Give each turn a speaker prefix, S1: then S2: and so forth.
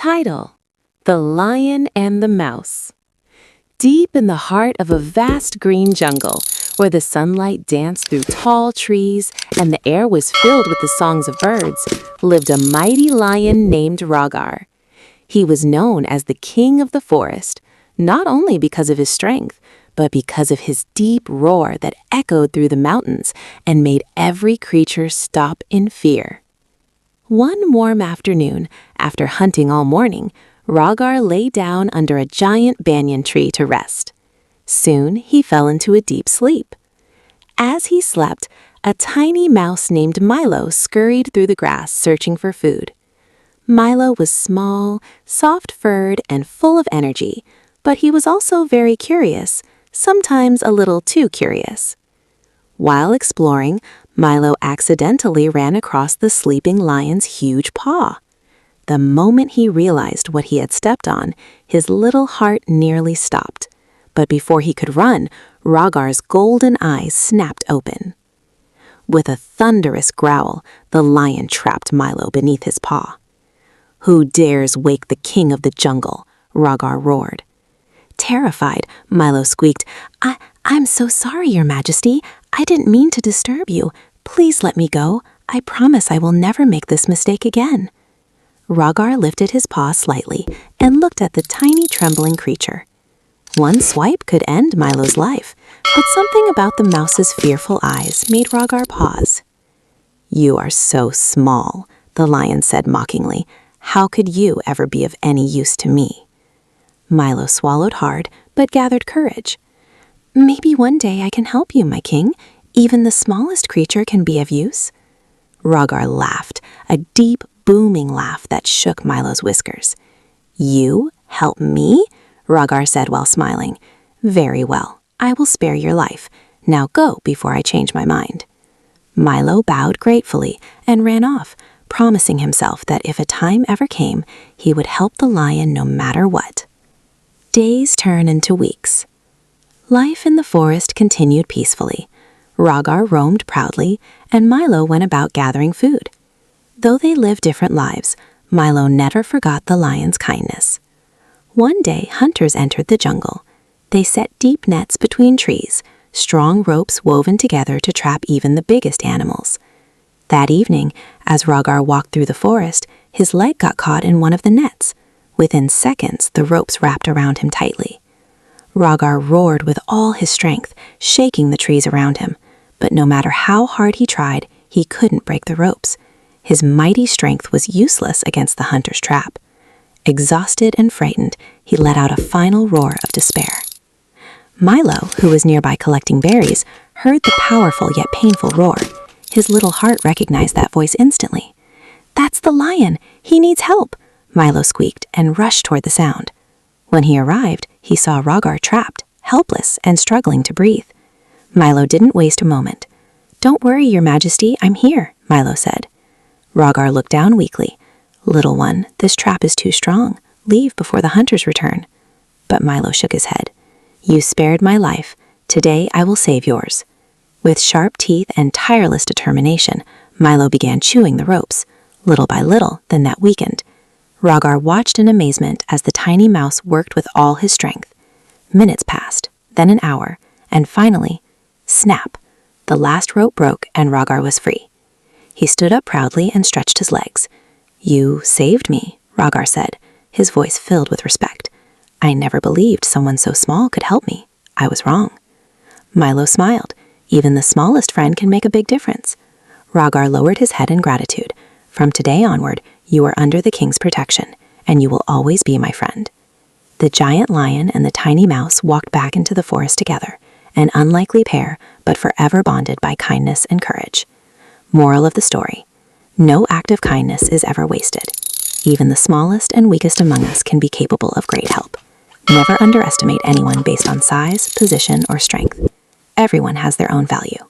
S1: Title: The Lion and the Mouse. Deep in the heart of a vast green jungle, where the sunlight danced through tall trees and the air was filled with the songs of birds, lived a mighty lion named Rhaegar. He was known as the king of the forest, not only because of his strength, but because of his deep roar that echoed through the mountains and made every creature stop in fear. One warm afternoon, after hunting all morning, Rhaegar lay down under a giant banyan tree to rest. Soon he fell into a deep sleep. As he slept, a tiny mouse named Milo scurried through the grass searching for food. Milo was small, soft-furred, and full of energy, but he was also very curious, sometimes a little too curious. While exploring, Milo accidentally ran across the sleeping lion's huge paw. The moment he realized what he had stepped on, his little heart nearly stopped. But before he could run, Rhaegar's golden eyes snapped open. With a thunderous growl, the lion trapped Milo beneath his paw. "Who dares wake the king of the jungle?" Rhaegar roared. Terrified, Milo squeaked, I'm so sorry, Your Majesty. I didn't mean to disturb you. Please let me go. I promise I will never make this mistake again." Rhaegar lifted his paw slightly and looked at the tiny trembling creature. One swipe could end Milo's life, but something about the mouse's fearful eyes made Rhaegar pause. "You are so small," the lion said mockingly. "How could you ever be of any use to me?" Milo swallowed hard, but gathered courage. "Maybe one day I can help you, my king. Even the smallest creature can be of use." Rhaegar laughed, a deep, booming laugh that shook Milo's whiskers. "You help me?" Rhaegar said while smiling. "Very well, I will spare your life. Now go before I change my mind." Milo bowed gratefully and ran off, promising himself that if a time ever came, he would help the lion no matter what. Days turned into weeks. Life in the forest continued peacefully. Rhaegar roamed proudly, and Milo went about gathering food. Though they lived different lives, Milo never forgot the lion's kindness. One day, hunters entered the jungle. They set deep nets between trees, strong ropes woven together to trap even the biggest animals. That evening, as Rhaegar walked through the forest, his leg got caught in one of the nets. Within seconds, the ropes wrapped around him tightly. Rhaegar roared with all his strength, shaking the trees around him. But no matter how hard he tried, he couldn't break the ropes. His mighty strength was useless against the hunter's trap. Exhausted and frightened, he let out a final roar of despair. Milo, who was nearby collecting berries, heard the powerful yet painful roar. His little heart recognized that voice instantly. "That's the lion! He needs help!" Milo squeaked and rushed toward the sound. When he arrived, he saw Rhaegar trapped, helpless, and struggling to breathe. Milo didn't waste a moment. "Don't worry, Your Majesty, I'm here," Milo said. Rhaegar looked down weakly. "Little one, this trap is too strong. Leave before the hunters return." But Milo shook his head. "You spared my life. Today I will save yours." With sharp teeth and tireless determination, Milo began chewing the ropes. Little by little, the net weakened. Rhaegar watched in amazement as the tiny mouse worked with all his strength. Minutes passed, then an hour, and finally, snap! The last rope broke and Rhaegar was free. He stood up proudly and stretched his legs. "You saved me," Rhaegar said, his voice filled with respect. "I never believed someone so small could help me. I was wrong." Milo smiled. Even the smallest friend can make a big difference. Rhaegar lowered his head in gratitude. "From today onward, you are under the king's protection, and you will always be my friend." The giant lion and the tiny mouse walked back into the forest together, an unlikely pair, but forever bonded by kindness and courage. Moral of the story: no act of kindness is ever wasted. Even the smallest and weakest among us can be capable of great help. Never underestimate anyone based on size, position, or strength. Everyone has their own value.